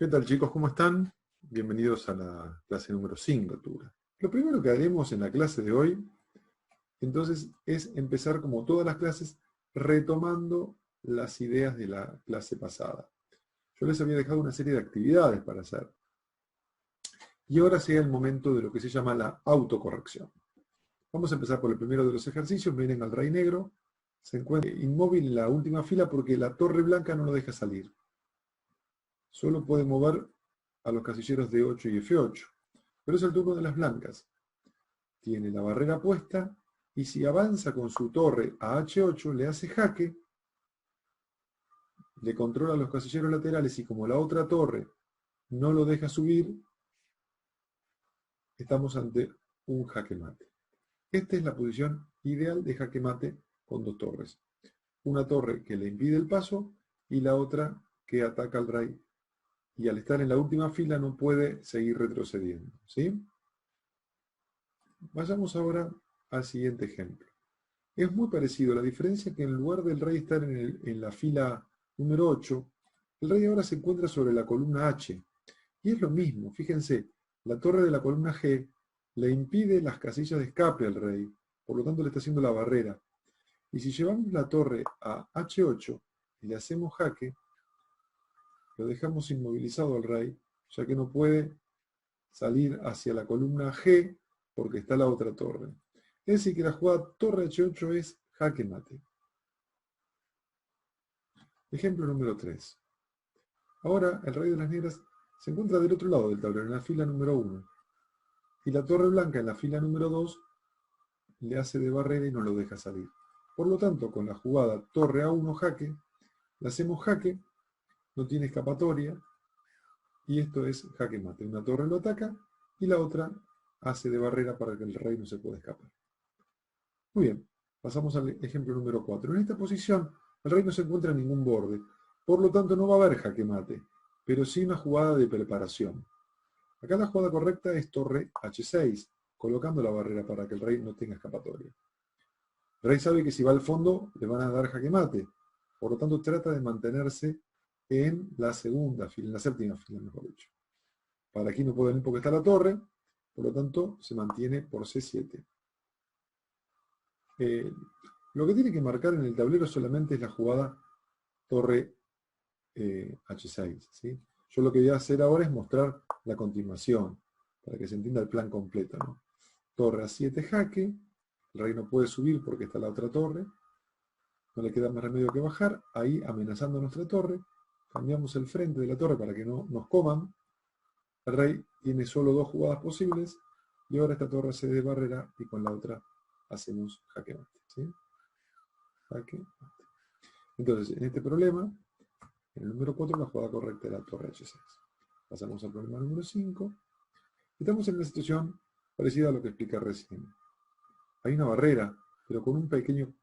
¿Qué tal, chicos? ¿Cómo están? Bienvenidos a la clase número 5 de Altura. Lo primero que haremos en la clase de hoy, entonces, es empezar como todas las clases retomando las ideas de la clase pasada. Yo les había dejado una serie de actividades para hacer. Y ahora llega el momento de lo que se llama la autocorrección. Vamos a empezar por el primero de los ejercicios. Miren al rey negro. Se encuentra inmóvil en la última fila porque la torre blanca no lo deja salir. Solo puede mover a los casilleros D8 y F8. Pero es el turno de las blancas. Tiene la barrera puesta y si avanza con su torre a H8 le hace jaque, le controla los casilleros laterales y como la otra torre no lo deja subir, estamos ante un jaque mate. Esta es la posición ideal de jaque mate con dos torres. Una torre que le impide el paso y la otra que ataca al rey y al estar en la última fila no puede seguir retrocediendo. ¿Sí? Vayamos ahora al siguiente ejemplo. Es muy parecido, la diferencia que en lugar del rey estar en la fila número 8, el rey ahora se encuentra sobre la columna H. Y es lo mismo, fíjense, la torre de la columna G le impide las casillas de escape al rey, por lo tanto le está haciendo la barrera. Y si llevamos la torre a H8 y le hacemos jaque, lo dejamos inmovilizado al rey, ya que no puede salir hacia la columna G porque está la otra torre. Es decir, que la jugada torre H8 es jaque mate. Ejemplo número 3. Ahora el rey de las negras se encuentra del otro lado del tablero, en la fila número 1. Y la torre blanca en la fila número 2 le hace de barrera y no lo deja salir. Por lo tanto, con la jugada torre A1 jaque, le hacemos jaque, no tiene escapatoria, y esto es jaque mate. Una torre lo ataca y la otra hace de barrera para que el rey no se pueda escapar. Muy bien, pasamos al ejemplo número 4. En esta posición, el rey no se encuentra en ningún borde, por lo tanto no va a haber jaque mate, pero sí una jugada de preparación. Acá la jugada correcta es torre H6, colocando la barrera para que el rey no tenga escapatoria. El rey sabe que si va al fondo le van a dar jaque mate, por lo tanto trata de mantenerse en la segunda fila, en la séptima fila, mejor dicho. Para aquí no puede venir porque está la torre, por lo tanto se mantiene por C7. Lo que tiene que marcar en el tablero solamente es la jugada torre H6. ¿Sí? Yo lo que voy a hacer ahora es mostrar la continuación, para que se entienda el plan completo, ¿no? Torre A7 jaque, el rey no puede subir porque está la otra torre, no le queda más remedio que bajar, ahí amenazando a nuestra torre, cambiamos el frente de la torre para que no nos coman, el rey tiene solo dos jugadas posibles, y ahora esta torre hace de barrera y con la otra hacemos jaque mate. ¿Sí? Jaque mate. Entonces, en este problema, en el número 4, la jugada correcta era torre H6. Pasamos al problema número 5. Estamos en una situación parecida a lo que expliqué recién. Hay una barrera, pero con un pequeño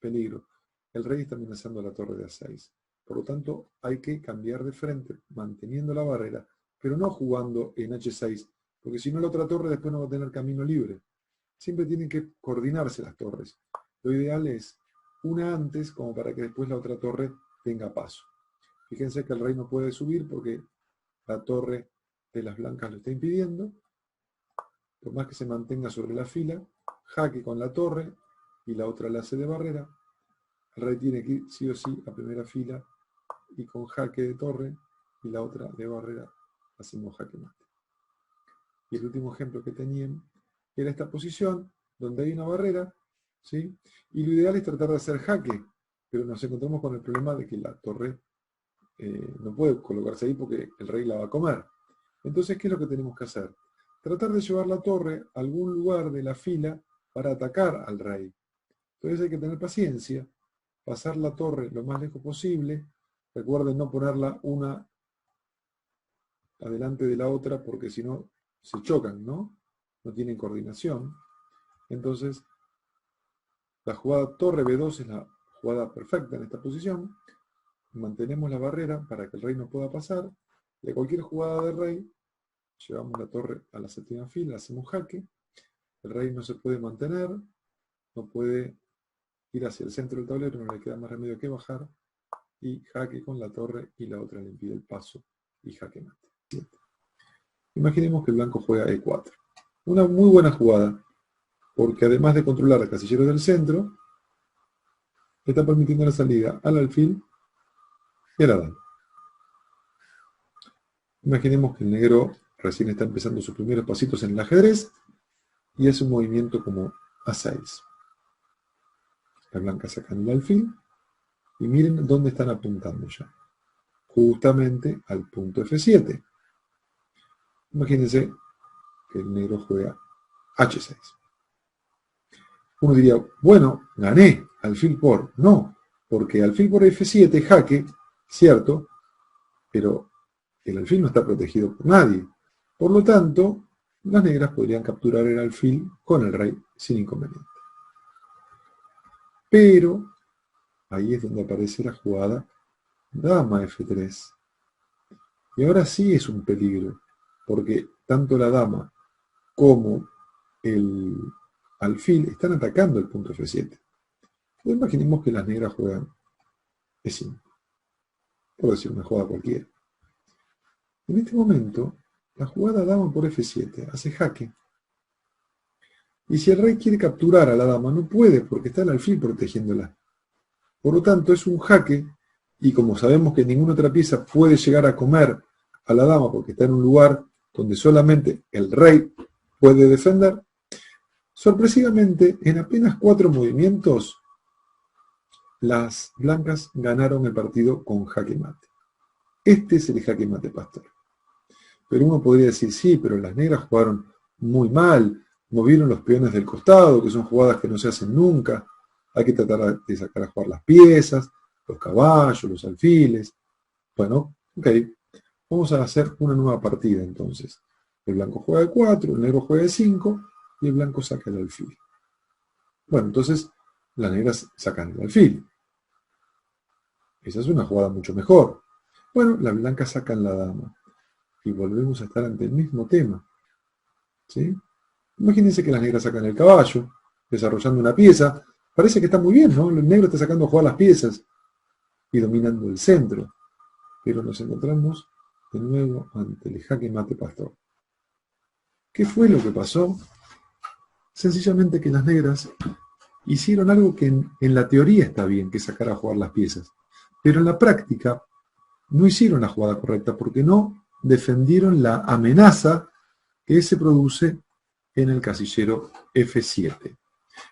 peligro. El rey está amenazando a la torre de A6. Por lo tanto, hay que cambiar de frente, manteniendo la barrera, pero no jugando en H6, porque si no la otra torre después no va a tener camino libre. Siempre tienen que coordinarse las torres. Lo ideal es una antes, como para que después la otra torre tenga paso. Fíjense que el rey no puede subir porque la torre de las blancas lo está impidiendo. Por más que se mantenga sobre la fila, jaque con la torre y la otra la hace de barrera. El rey tiene que ir sí o sí a primera fila y con jaque de torre y la otra de barrera hacemos jaque mate. Y el último ejemplo que tenían era esta posición donde hay una barrera, ¿sí? Y lo ideal es tratar de hacer jaque, pero nos encontramos con el problema de que la torre no puede colocarse ahí porque el rey la va a comer. Entonces, ¿qué es lo que tenemos que hacer? Tratar de llevar la torre a algún lugar de la fila para atacar al rey. Entonces hay que tener paciencia, pasar la torre lo más lejos posible. Recuerden no ponerla una adelante de la otra porque si no se chocan, ¿no? No tienen coordinación. Entonces, la jugada torre B2 es la jugada perfecta en esta posición. Mantenemos la barrera para que el rey no pueda pasar. Y a cualquier jugada de rey, llevamos la torre a la séptima fila, hacemos jaque. El rey no se puede mantener, no puede ir hacia el centro del tablero, no le queda más remedio que bajar. Y jaque con la torre y la otra le impide el paso y jaque mate. Imaginemos que el blanco juega E4. Una muy buena jugada, porque además de controlar al casillero del centro, le está permitiendo la salida al alfil y a la dama. Imaginemos que el negro recién está empezando sus primeros pasitos en el ajedrez y hace un movimiento como A6. La blanca sacan el alfil y miren dónde están apuntando ya. Justamente al punto F7. Imagínense que el negro juega H6. Uno diría, bueno, gané, alfil por. No, porque alfil por F7, jaque, cierto, pero el alfil no está protegido por nadie. Por lo tanto, las negras podrían capturar el alfil con el rey sin inconveniente. Pero ahí es donde aparece la jugada dama F3. Y ahora sí es un peligro, porque tanto la dama como el alfil están atacando el punto F7. Entonces imaginemos que las negras juegan E5, por decir una jugada cualquiera. En este momento, la jugada dama por F7 hace jaque. Y si el rey quiere capturar a la dama, no puede, porque está el alfil protegiéndola. Por lo tanto, es un jaque, y como sabemos que ninguna otra pieza puede llegar a comer a la dama, porque está en un lugar donde solamente el rey puede defender, sorpresivamente, en apenas 4 movimientos, las blancas ganaron el partido con jaque mate. Este es el jaque mate pastor. Pero uno podría decir, sí, pero las negras jugaron muy mal, movieron los peones del costado, que son jugadas que no se hacen nunca. Hay que tratar de sacar a jugar las piezas, los caballos, los alfiles. Bueno, ok, vamos a hacer una nueva partida entonces. El blanco juega de 4, el negro juega de 5 y el blanco saca el alfil. Bueno, entonces las negras sacan el alfil. Esa es una jugada mucho mejor. Bueno, las blancas sacan la dama. Y volvemos a estar ante el mismo tema. ¿Sí? Imagínense que las negras sacan el caballo, desarrollando una pieza. Parece que está muy bien, ¿no? El negro está sacando a jugar las piezas y dominando el centro. Pero nos encontramos de nuevo ante el jaque mate pastor. ¿Qué fue lo que pasó? Sencillamente que las negras hicieron algo que en la teoría está bien, que es sacar a jugar las piezas. Pero en la práctica no hicieron la jugada correcta porque no defendieron la amenaza que se produce en el casillero F7.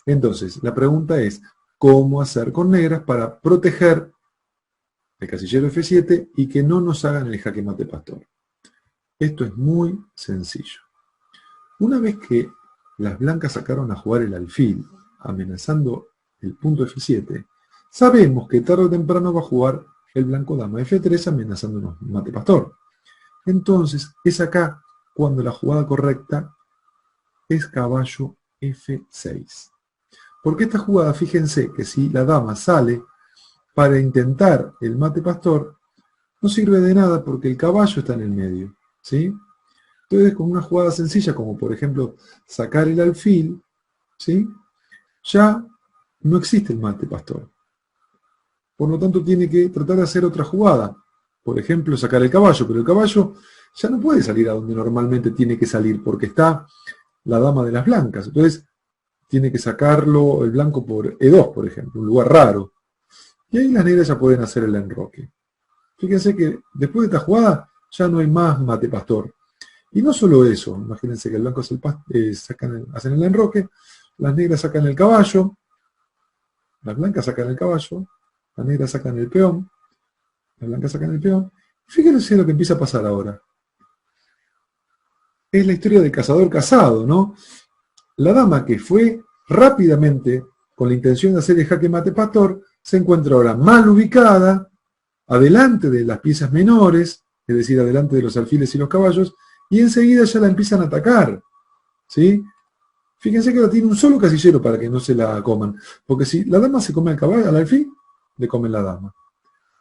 Entonces, la pregunta es, ¿cómo hacer con negras para proteger el casillero F7 y que no nos hagan el jaque mate pastor? Esto es muy sencillo. Una vez que las blancas sacaron a jugar el alfil, amenazando el punto F7, sabemos que tarde o temprano va a jugar el blanco dama F3 amenazándonos mate pastor. Entonces, es acá cuando la jugada correcta es caballo F6. Porque esta jugada, fíjense que si la dama sale para intentar el mate pastor, no sirve de nada porque el caballo está en el medio, ¿sí? Entonces, con una jugada sencilla, como por ejemplo sacar el alfil, ¿sí? Ya no existe el mate pastor. Por lo tanto, tiene que tratar de hacer otra jugada. Por ejemplo, sacar el caballo, pero el caballo ya no puede salir a donde normalmente tiene que salir, porque está la dama de las blancas. Entonces, tiene que sacarlo el blanco por E2, por ejemplo, un lugar raro. Y ahí las negras ya pueden hacer el enroque. Fíjense que después de esta jugada ya no hay más mate pastor. Y no solo eso, imagínense que el blanco hace hacen el enroque, las negras sacan el caballo, las blancas sacan el caballo, las negras sacan el peón, las blancas sacan el peón. Fíjense lo que empieza a pasar ahora. Es la historia del cazador cazado, ¿no? La dama que fue rápidamente con la intención de hacer el jaque mate pastor, se encuentra ahora mal ubicada, adelante de las piezas menores, es decir, adelante de los alfiles y los caballos, y enseguida ya la empiezan a atacar, ¿sí? Fíjense que ahora tiene un solo casillero para que no se la coman, porque si la dama se come al caballo, al alfil, le comen la dama.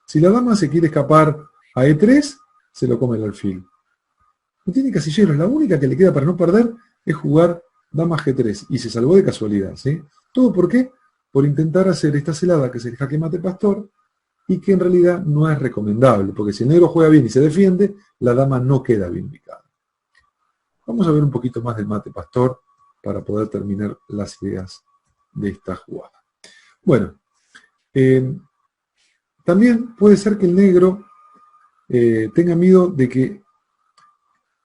Si la dama se quiere escapar a E3, se lo come el alfil. No tiene casilleros, la única que le queda para no perder es jugar dama G3, y se salvó de casualidad, ¿sí? ¿Todo por qué? Por intentar hacer esta celada, que es el jaque mate pastor, y que en realidad no es recomendable, porque si el negro juega bien y se defiende, la dama no queda bien ubicada. Vamos a ver un poquito más del mate pastor para poder terminar las ideas de esta jugada. Bueno, también puede ser que el negro tenga miedo de que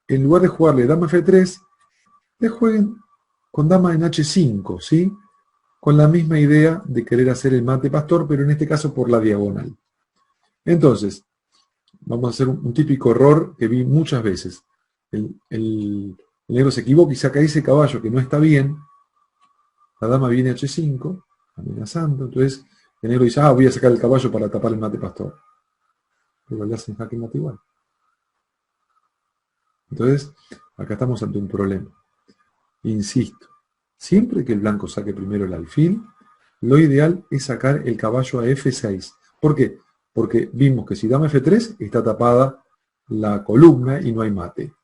en lugar de jugarle dama F3, le jueguen con dama en H5, ¿sí? Con la misma idea de querer hacer el mate pastor, pero en este caso por la diagonal. Entonces, vamos a hacer un típico error que vi muchas veces. El negro se equivoca y saca ese caballo que no está bien. La dama viene a H5, amenazando. Entonces, el negro dice, voy a sacar el caballo para tapar el mate pastor. Pero le hacen jaque mate igual. Entonces, acá estamos ante un problema. Insisto, siempre que el blanco saque primero el alfil, lo ideal es sacar el caballo a F6. ¿Por qué? Porque vimos que si dama F3 está tapada la columna y no hay mate.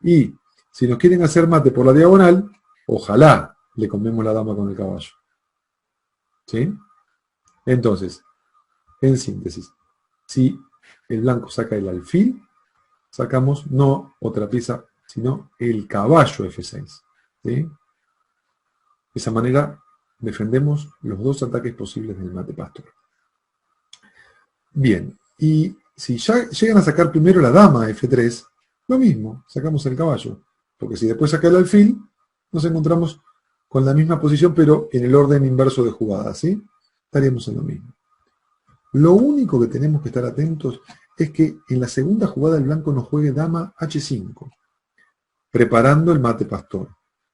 Y si nos quieren hacer mate por la diagonal, ojalá le comemos la dama con el caballo. ¿Sí? Entonces, en síntesis, si el blanco saca el alfil, sacamos no otra pieza, sino el caballo F6. ¿Sí? De esa manera defendemos los dos ataques posibles del mate pastor. Bien, y si ya llegan a sacar primero la dama F3, lo mismo, sacamos el caballo. Porque si después saca el alfil, nos encontramos con la misma posición, pero en el orden inverso de jugadas, ¿sí? Estaríamos en lo mismo. Lo único que tenemos que estar atentos es que en la segunda jugada el blanco nos juegue dama H5, preparando el mate pastor.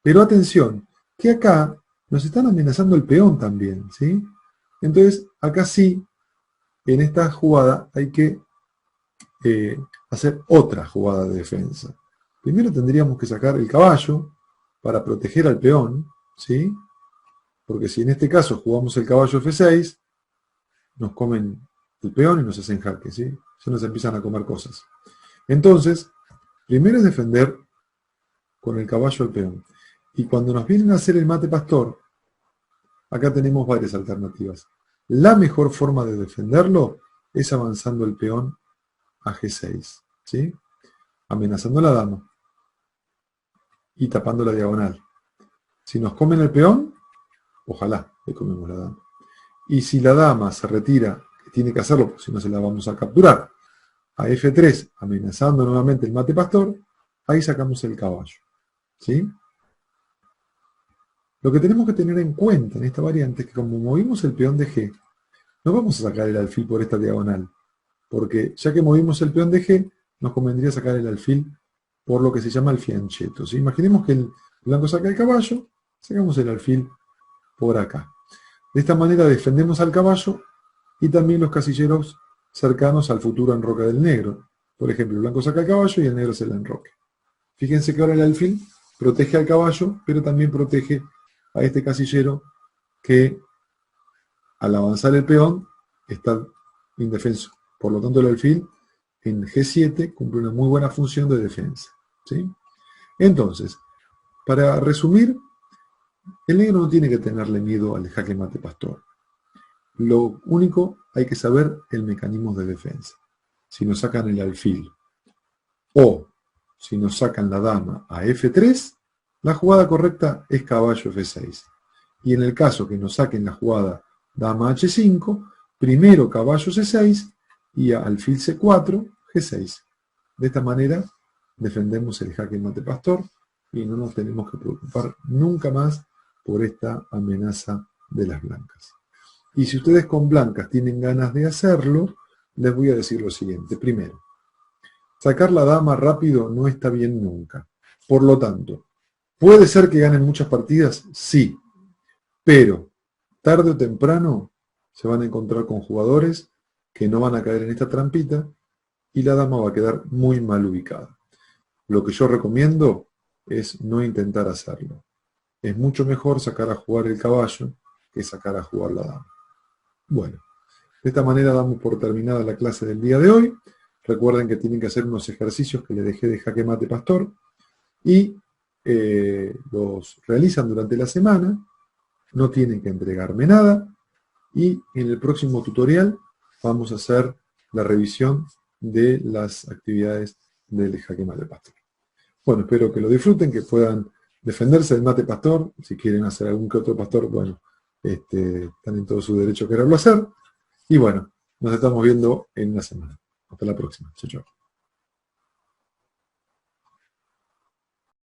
Pero atención, que acá nos están amenazando el peón también, ¿sí? Entonces, acá sí, en esta jugada hay que hacer otra jugada de defensa. Primero tendríamos que sacar el caballo para proteger al peón, ¿sí? Porque si en este caso jugamos el caballo F6, nos comen el peón y nos hacen jaque, ¿sí? Se nos empiezan a comer cosas. Entonces, primero es defender con el caballo al peón. Y cuando nos vienen a hacer el mate pastor, acá tenemos varias alternativas. La mejor forma de defenderlo es avanzando el peón a G6, ¿sí? Amenazando a la dama y tapando la diagonal. Si nos comen el peón, ojalá le comemos la dama. Y si la dama se retira, que tiene que hacerlo, porque si no se la vamos a capturar, a F3, amenazando nuevamente el mate pastor, ahí sacamos el caballo, ¿sí? Lo que tenemos que tener en cuenta en esta variante es que como movimos el peón de G, no vamos a sacar el alfil por esta diagonal, porque ya que movimos el peón de G, nos convendría sacar el alfil por lo que se llama el fianchetto, ¿sí? Imaginemos que el blanco saca el caballo, sacamos el alfil por acá. De esta manera defendemos al caballo y también los casilleros cercanos al futuro enroque del negro. Por ejemplo, el blanco saca el caballo y el negro se la enroque. Fíjense que ahora el alfil protege al caballo, pero también protege a este casillero que al avanzar el peón está indefenso. Por lo tanto, el alfil en G7 cumple una muy buena función de defensa, ¿sí? Entonces, para resumir, el negro no tiene que tenerle miedo al jaque mate pastor. Lo único, hay que saber el mecanismo de defensa. Si nos sacan el alfil o si nos sacan la dama a F3, la jugada correcta es caballo F6. Y en el caso que nos saquen la jugada dama H5, primero caballo C6 y alfil C4, G6. De esta manera defendemos el jaque mate pastor y no nos tenemos que preocupar nunca más por esta amenaza de las blancas. Y si ustedes con blancas tienen ganas de hacerlo, les voy a decir lo siguiente. Primero, sacar la dama rápido no está bien nunca. Por lo tanto, ¿puede ser que ganen muchas partidas? Sí. Pero, tarde o temprano, se van a encontrar con jugadores que no van a caer en esta trampita y la dama va a quedar muy mal ubicada. Lo que yo recomiendo es no intentar hacerlo. Es mucho mejor sacar a jugar el caballo que sacar a jugar la dama. Bueno, de esta manera damos por terminada la clase del día de hoy. Recuerden que tienen que hacer unos ejercicios que les dejé de jaque mate pastor y los realizan durante la semana. No tienen que entregarme nada y en el próximo tutorial vamos a hacer la revisión de las actividades del jaque mate pastor. Bueno, espero que lo disfruten, que puedan defenderse del mate pastor. Si quieren hacer algún que otro pastor, bueno, están en todo su derecho a quererlo hacer. Y bueno, nos estamos viendo en una semana. Hasta la próxima. Chau, chau.